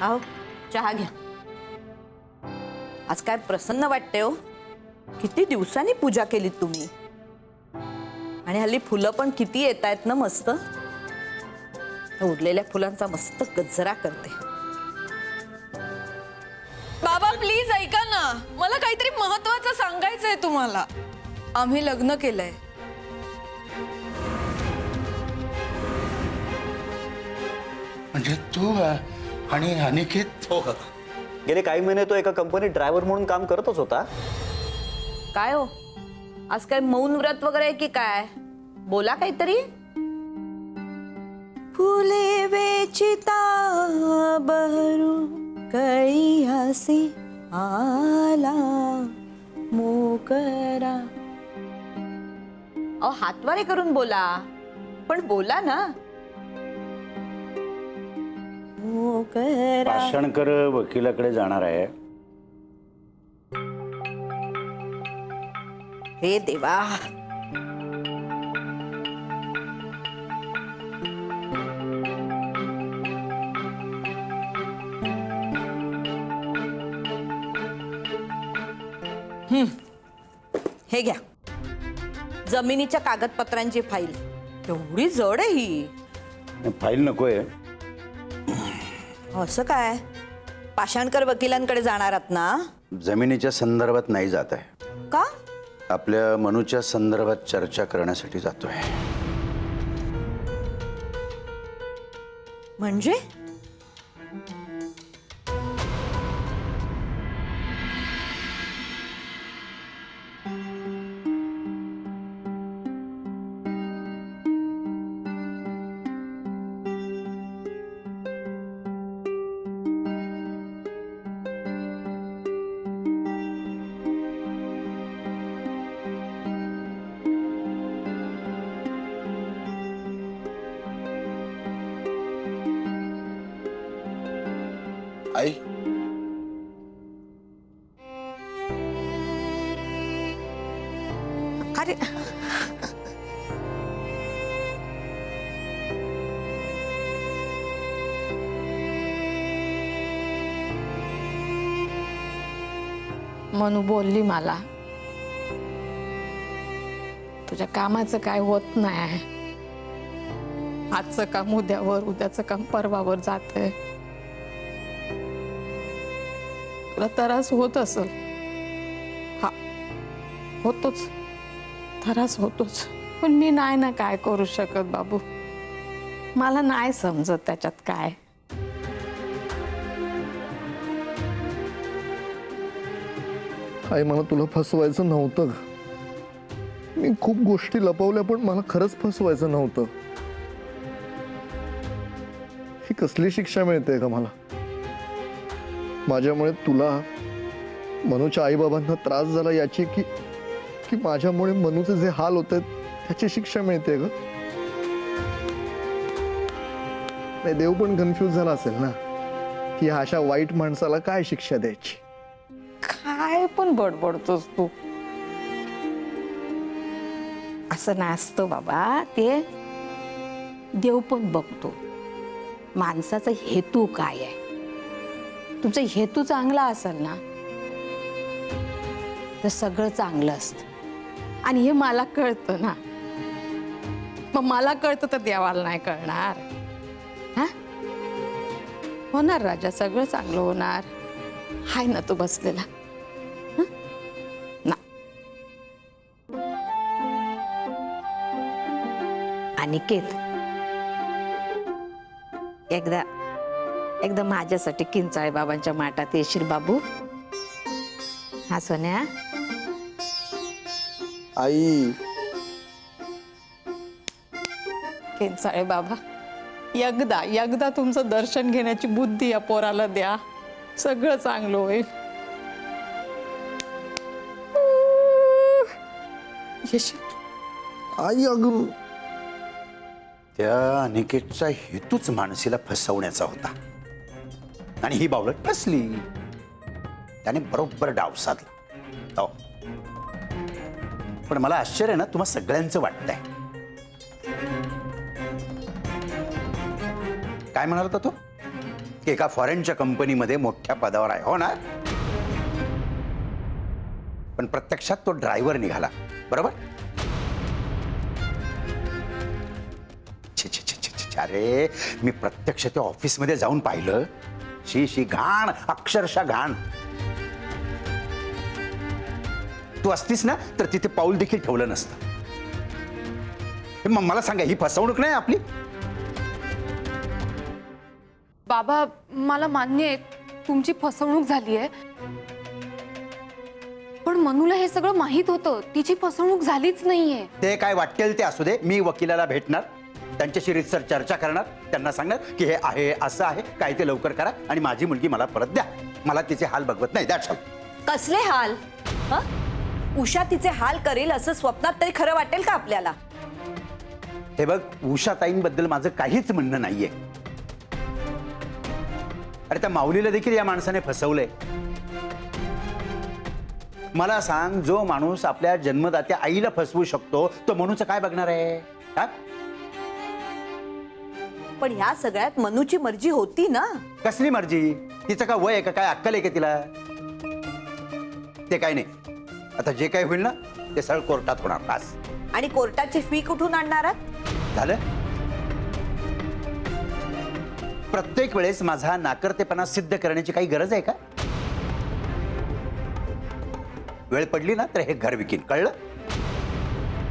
आओ चहा घ्या. आज काय प्रसन्न वाटते हो. किती दिवसांनी पूजा केली तुम्ही. आणि हल्ली फुलं पण किती येत आहेत ना मस्त. उरलेल्या फुलांचा मस्त गजरा करते. बाबा प्लीज ऐका ना, मला काहीतरी महत्त्वाचं सांगायचंय तुम्हाला. आम्ही लग्न केलंय. म्हणजे तू आणि अनिकेत? हो काका. गेले काही महिने तो एका कंपनीत ड्रायव्हर म्हणून काम करतच होता. काय हो आज काय मौन व्रत वगैरे आहे की काय. बोला काहीतरी. फुले वेचिता बहरू कळी हसी आला मोकरा. अहो हातवारे करून बोला, पण बोला ना. मोकरा. पाषाणकर वकिलाकडे जाणार आहे. हे देवा. हे घ्या जमिनीच्या कागदपत्रांची फाईल. एवढी जड आहे ही. फाईल नकोय. असं काय पाषाणकर वकिलांकडे जाणार आहात ना. जमिनीच्या संदर्भात नाही जात आहे. का. आपल्या मनूच्या संदर्भात चर्चा करण्यासाठी जातोय. म्हणजे आई अरे मनू बोलली मला, तुझ्या कामाचं काय होत नाही. आजचं काम उद्यावर, उद्याचं काम परवावर जातंय. तुला त्रास होत असेल. हा होतोच, त्रास होतोच. पण मी नाही ना काय करू शकत बाबू. मला नाही समजत त्याच्यात काय. आई मला तुला फसवायचं नव्हतं. मी खूप गोष्टी लपवल्या पण मला खरंच फसवायचं नव्हतं. ही कसली शिक्षा मिळते का मला. माझ्यामुळे तुला मनूच्या आईबाबांना त्रास झाला याची की माझ्यामुळे मनूचे जे हाल होत आहेत त्याची शिक्षा मिळते का. नाही देव पण कन्फ्यूज झाला असेल ना की अशा वाईट माणसाला काय शिक्षा द्यायची. काय पण बडबडतोस तू. असं नसतं बाबा. ते देव पण बघतो माणसाचा हेतू काय आहे. तुमचा हेतू चांगला असेल ना तर सगळं चांगलं असतं. आणि हे मला कळतं ना. मग मला कळतं तर देवाला नाही कळणार. हा होणार राजा, सगळं चांगलं होणार. हाय ना तू बसलेला. ना अनिकेत, एकदा माझ्यासाठी किंचाळे बाबांच्या माटात येशील बाबू. हा सोन्या. आई किंचाळे बाबा, एकदा तुमचं दर्शन घेण्याची बुद्धी या पोराला द्या. सगळं चांगलं होईल. आई अगं त्या अनिकेतचा हेतूच मानसीला फसवण्याचा होता आणि ही बावळट फसली. त्याने बरोबर डाव साधला. हो. पण मला आश्चर्य ना तुम्हा सगळ्यांचं वाटतंय. काय म्हणाला होता तो. की एका फॉरेनच्या कंपनीमध्ये मोठ्या पदावर आहे, हो ना? पण प्रत्यक्षात तो ड्रायव्हर निघाला, बरोबर? छे छे छे छे छे, अरे मी प्रत्यक्ष त्या ऑफिसमध्ये जाऊन पाहिलं. शी घाण, अक्षरशः घाण. तू असतीस ना तर तिथे पाऊल देखील ठेवलं नसतं. मग मला सांगा, ही फसवणूक नाही आपली? बाबा, मला मान्य आहे तुमची फसवणूक झाली आहे, पण मनूला हे सगळं माहित होतं. तिची फसवणूक झालीच नाहीये. ते काय वाटेल ते असू दे. मी वकिलाला भेटणार, त्यांच्याशी रितसर चर्चा करणार, त्यांना सांगणार की हे आहे, असं आहे, काय ते लवकर करा आणि माझी मुलगी मला परत द्या. मला तिचे हाल बघवत नाही. That's all. कसले हाल? हं? उषा तिचे हाल करेल असं स्वप्नात तरी खरं वाटेल का आपल्याला? हे बघ, उषाताईंबद्दल माझं काहीच म्हणणं नाहीये. अरे त्या माऊलीला देखील या माणसाने फसवलंय. मला सांग, जो माणूस आपल्या जन्मदात्या आईला फसवू शकतो तो मनूचं काय बघणार आहे? हा? पण ह्या सगळ्यात मनूची मर्जी होती ना? कसली मर्जी? तिचं का वय आहे का, काय अक्कल आहे का तिला? ते काय नाही. आता जे काय होईल ना ते सगळं कोर्टात होणार. बस. आणि कोर्टाची फी कुठून आणणार आहात? झालं? प्रत्येक वेळेस माझा नाकर्तेपणा सिद्ध करण्याची काही गरज आहे का? वेळ पडली ना तर हे घर विकीन, कळलं?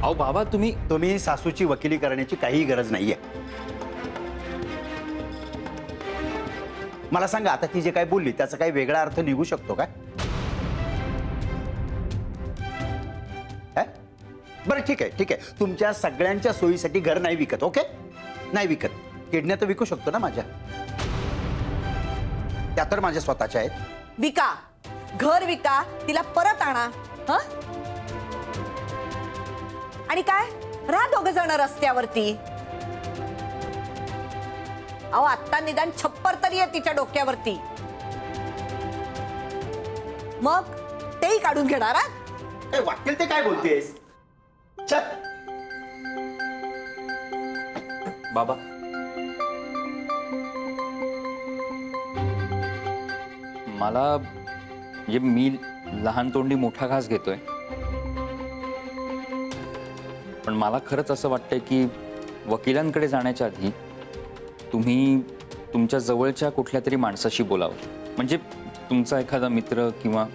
अहो बाबा, तुम्ही सासूची वकिली करण्याची काही गरज नाहीये. मला सांगा, आता ती जे काय बोलली त्याचा काही वेगळा अर्थ निघू शकतो का? बरं ठीक आहे, ठीक आहे. तुमच्या सगळ्यांच्या सोयीसाठी घर नाही विकत, ओके? नाही विकत. किडण्या तर विकू शकतो ना माझ्या. त्या तर माझ्या स्वतःच्या आहेत. विका, घर विका, तिला परत आणा. हं? आणि काय, राहा दोघ जण रस्त्यावरती. अहो, आत्ता निदान छप्पर तरी आहे तिच्या डोक्यावरती. मग तेही काढून घेणार आहात? ए, वाटेल ते काय बोलतेस? चल. बाबा, मला म्हणजे मी लहान तोंडी मोठा घास घेतोय, पण मला खरंच असं वाटतंय की वकिलांकडे जाण्याच्या आधी तुम्ही तुमच्या जवळच्या कुठल्या तरी माणसाशी बोलावं. म्हणजे तुमचा एखादा मित्र, किंवा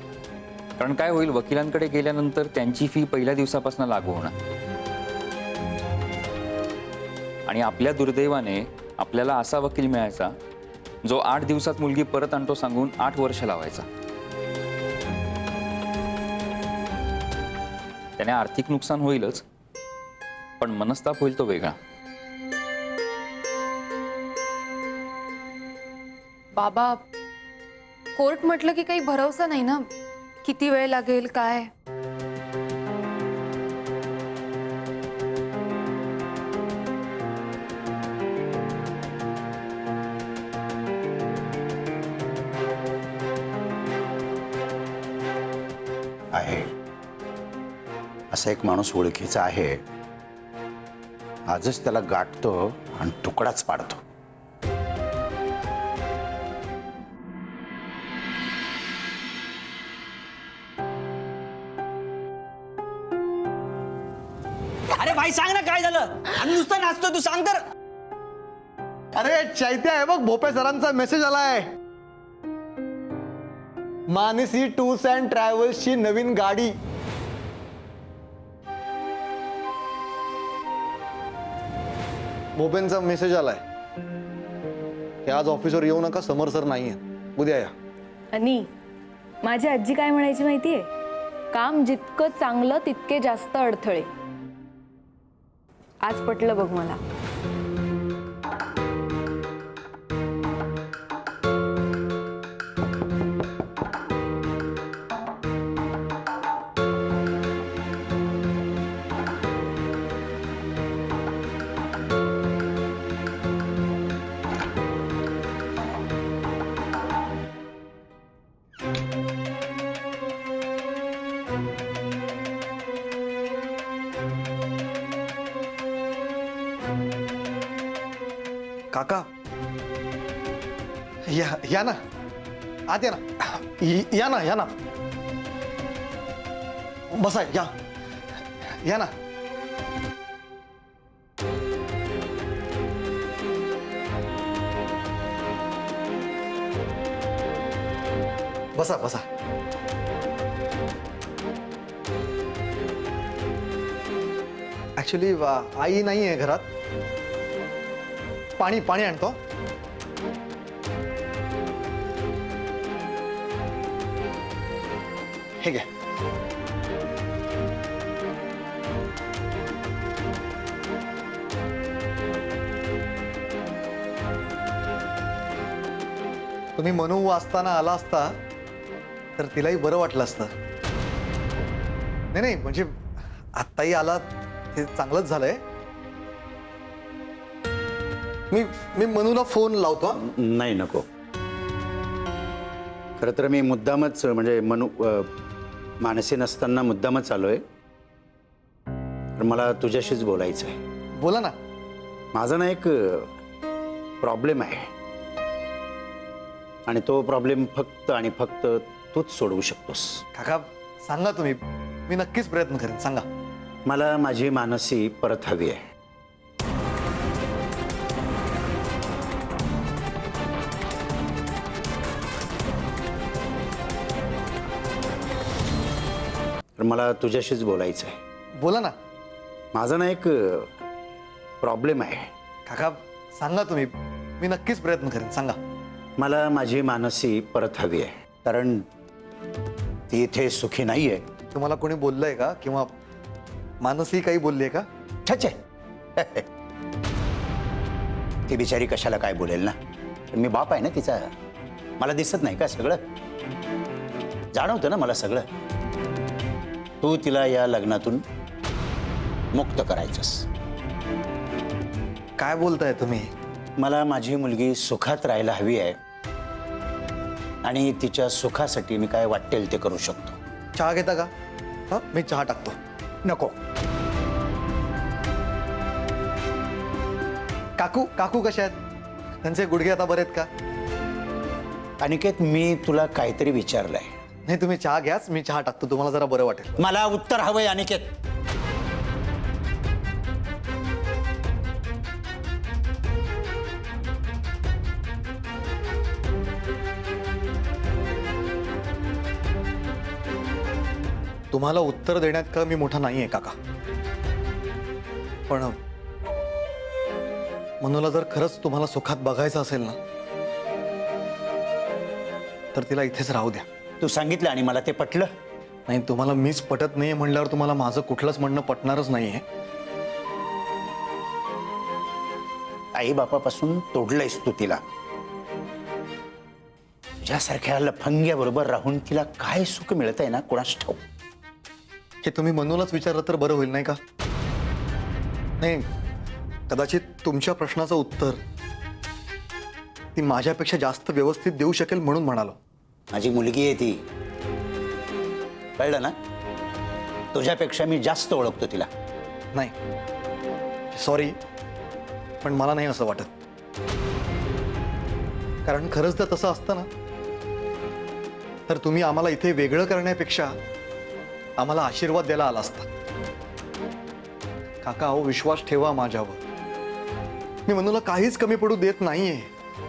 कारण काय होईल, वकिलांकडे गेल्यानंतर त्यांची फी पहिल्या दिवसापासून लागू होणार आणि आपल्या दुर्दैवाने आपल्याला असा वकील मिळायचा जो 8 दिवसात मुलगी परत आणतो सांगून 8 वर्ष लावायचा. त्याने आर्थिक नुकसान होईलच, पण मनस्ताप होईल तो वेगळा. बाबा, कोर्ट म्हटलं की काही भरवसा नाही ना, किती वेळ लागेल काय. आहे असा एक माणूस ओळखीचा आहे. आजच त्याला गाठतो आणि तुकडाच पाडतो. अरे भाई, सांग ना काय झालं? आणि नुसतं नाचतोय तू, सांग तर. अरे चैत्या, आहे बघ, भोपे सरांचा मेसेज आलाय. मानसी टूर्स अँड ट्रॅव्हल्सची नवीन गाडी. भोपेंचा मेसेज आलाय की आज ऑफिसवर येऊ नका, समर सर नाहीये, उद्या या. आणि माझी आजी काय म्हणायची माहितीये, काम जितकं चांगलं तितके जास्त अडथळे. आज पटलं बघ मला. काका, या ना आत या ना या ना बसा या ना बसा बसा ऍक्च्युली आई नाही आहे घरात पाणी पाणी आणतो हे घ्या तुम्ही मनू वाचताना आला असता तर तिलाही बरं वाटलं असतं नाही म्हणजे आत्ताही आला ते चांगलंच झालंय मी मनूला फोन लावतो नाही नको खरं तर मी मुद्दामच म्हणजे मानसी नसताना मुद्दामच आलोय तर मला तुझ्याशीच बोलायचं आहे बोला ना माझा ना एक प्रॉब्लेम आहे आणि तो प्रॉब्लेम फक्त आणि फक्त तूच सोडवू शकतोस काका सांगा तुम्ही मी नक्कीच प्रयत्न करेन सांगा मला माझी मानसी परत हवी आहे तर मला तुझ्याशीच बोलायचं आहे बोला ना माझा ना एक प्रॉब्लेम आहे काका सांगा तुम्ही मी नक्कीच प्रयत्न करेन सांगा मला माझी मानसी परत हवी आहे कारण ती इथे सुखी नाही आहे तुम्हाला कोणी बोललंय का किंवा मानसी काही बोलली आहे का छे ती बिचारी कशाला काय बोलेल ना पण मी बाप आहे ना तिचा मला दिसत नाही का सगळं जाणवतं ना मला सगळं तू तिला या लग्नातून मुक्त करायचंस काय बोलताय तुम्ही मला माझी मुलगी सुखात राहायला हवी आहे आणि तिच्या सुखासाठी मी काय वाटेल ते करू शकतो चहा घेता का हा मी चहा टाकतो नको काकू कशा आहेत त्यांचे गुडघे आता बरे आहेत का अनिकेत मी तुला काहीतरी विचारलंय नाही तुम्ही चहा घ्याच मी चहा टाकतो तुम्हाला जरा बरं वाटेल मला उत्तर हवंय अनिकेत तुम्हाला उत्तर देण्यात का मी मोठा नाहीये काका पण मनूला जर खरंच तुम्हाला सुखात बघायचं असेल ना तर तिला इथेच राहू द्या तू सांगितलं आणि मला ते पटलं नाही तुम्हाला मीच पटत नाहीये म्हणल्यावर तुम्हाला माझं कुठलंच म्हणणं पटणारच नाहीये आई बापापासून तोडलंयस तू तिला तुझ्यासारख्या लफंग्याबरोबर राहून तिला काय सुख मिळतंय ना कोणास ठाऊक हे तुम्ही मनूलाच विचारलं तर बरं होईल नाही का नाही कदाचित तुमच्या प्रश्नाचं उत्तर ती माझ्यापेक्षा जास्त व्यवस्थित देऊ शकेल म्हणून म्हणालो माझी मुलगी आहे ती कळलं ना तुझ्यापेक्षा मी जास्त ओळखतो तिला नाही सॉरी पण मला नाही असं वाटत कारण खरंच जर तसं असतं ना तर तुम्ही आम्हाला इथे वेगळं करण्यापेक्षा आम्हाला आशीर्वाद द्यायला आला असता काका अहो विश्वास ठेवा माझ्यावर मी मनूला काहीच कमी पडू देत नाहीये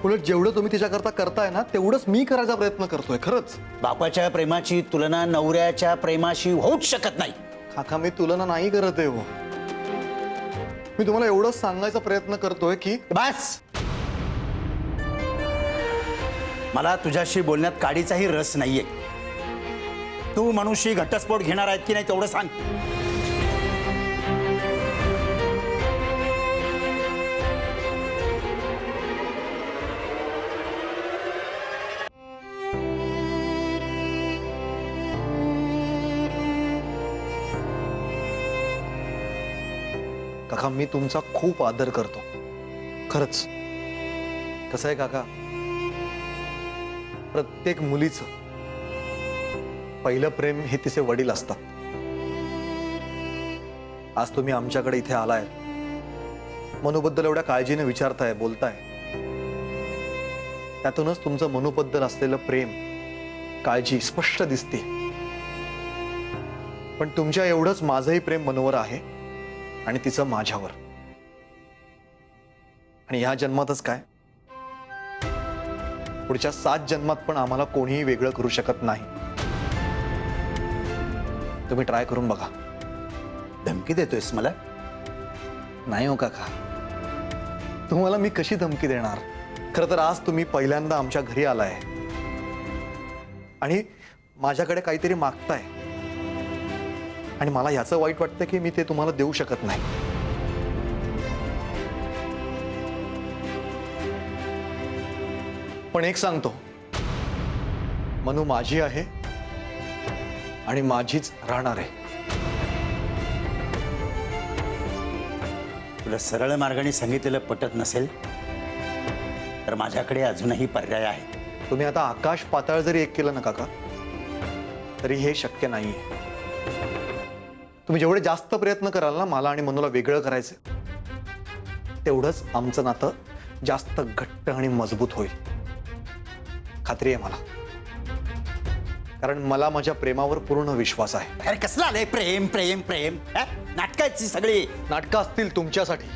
उलट जेवढं तुम्ही तिच्याकरता करताय ना तेवढंच मी करायचा प्रयत्न करतोय खरंच बापाच्या प्रेमाची तुलना नवऱ्याच्या प्रेमाशी होऊच शकत नाही काका मी तुलना नाही करत आहे हो मी तुम्हाला एवढंच सांगायचा प्रयत्न करतोय की बस मला तुझ्याशी बोलण्यात काडीचाही रस नाहीये तू मनुष्य घटस्फोट घेणार आहेत की नाही तेवढं सांग काका मी तुमचा खूप आदर करतो खरंच कसं आहे काका प्रत्येक मुलीचं पहिलं प्रेम हे तिचे वडील असतात आज तुम्ही आमच्याकडे इथे आलाय मनूबद्दल एवढ्या काळजीने विचारताय बोलताय त्यातूनच तुमचं मनूबद्दल असलेलं प्रेम, काळजी स्पष्ट दिसते. पण तुमच्या एवढंच माझंही प्रेम मनूवर आहे आणि तिचं माझ्यावर. आणि ह्या जन्मातच काय, पुढच्या 7 जन्मात पण आम्हाला कोणीही वेगळं करू शकत नाही. तुम्ही ट्राय करून बघा. धमकी देतोयस मला? नाही हो काका, तुम्हाला मी कशी धमकी देणार? खरं तर आज तुम्ही पहिल्यांदा आमच्या घरी आलाय आणि माझ्याकडे काहीतरी मागताय आणि मला ह्याचं वाईट वाटतं की मी ते तुम्हाला देऊ शकत नाही. पण एक सांगतो, मनू माझी आहे आणि माझीच राहणार आहे. तुला सरळ मार्गाने सांगितलेलं पटत नसेल तर माझ्याकडे अजूनही पर्याय आहे. तुम्ही आता आकाश पाताळ जरी एक केलं ना काका, तरी हे शक्य नाहीये. तुम्ही जेवढे जास्त प्रयत्न कराल ना मला आणि मनूला वेगळं करायचं, तेवढंच आमचं नातं जास्त घट्ट आणि मजबूत होईल. खात्री आहे मला, कारण मला माझ्या प्रेमावर पूर्ण विश्वास आहे. अरे कसलं आलंय प्रेम प्रेम प्रेम? नाटकाची सगळी. नाटकं असतील तुमच्यासाठी,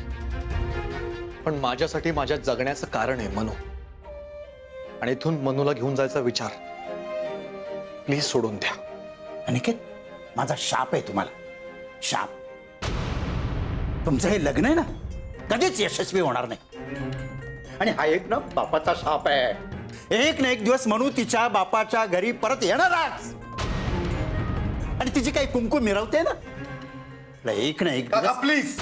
पण माझ्यासाठी माझ्या जगण्याचं कारण आहे मनू. आणि इथून मनूला घेऊन जायचा विचार प्लीज सोडून द्या. अनिकेत, माझा शाप आहे तुम्हाला, शाप. तुमचं हे लग्न आहे ना, कधीच यशस्वी होणार नाही. आणि हा एक ना बापाचा शाप आहे. एक ना एक दिवस म्हणून तिच्या बापाच्या घरी परत येणारच. आणि तिची काही कुंकू मिरवते ना, तुला एक ना एक दिवस. प्लीज.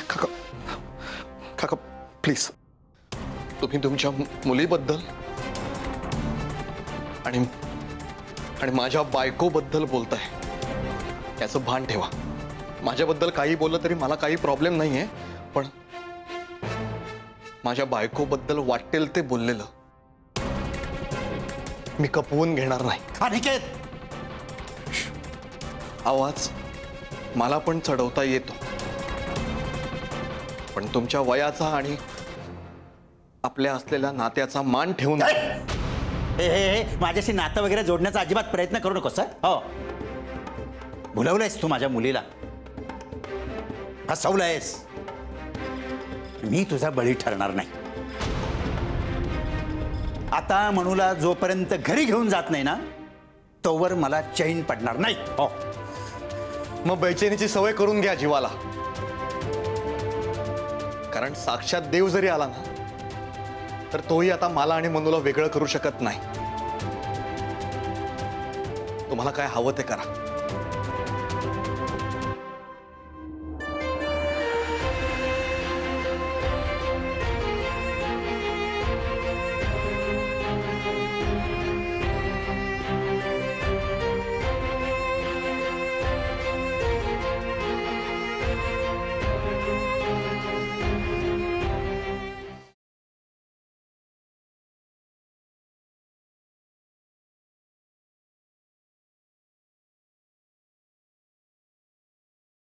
काका, काका प्लीज, तुम्ही तुमच्या मुलीबद्दल आणि माझ्या बायकोबद्दल बोलताय, याचं भान ठेवा. माझ्याबद्दल काही बोललं तरी मला काही प्रॉब्लेम नाहीये, पण माझ्या बायकोबद्दल वाटेल ते बोललेलं मी कपवून घेणार नाही. अनिकेत, आवाज मला पण चढवता येतो, पण तुमच्या वयाचा आणि आपल्या असलेल्या नात्याचा मान ठेवून. हे माझ्याशी नातं वगैरे जोडण्याचा अजिबात प्रयत्न करू नकोस. हो, भुलवलंयस तू माझ्या मुलीला, फसवलंयस. मी तुझा बळी ठरणार नाही. आता मनूला जोपर्यंत घरी घेऊन जात नाही ना, तोवर मला चैन पडणार नाही. हो, मग बेचैनीची सवय करून घ्या जीवाला, कारण साक्षात देव जरी आला ना, तर तोही आता मला आणि मनूला वेगळं करू शकत नाही. तुम्हाला काय हवं ते करा.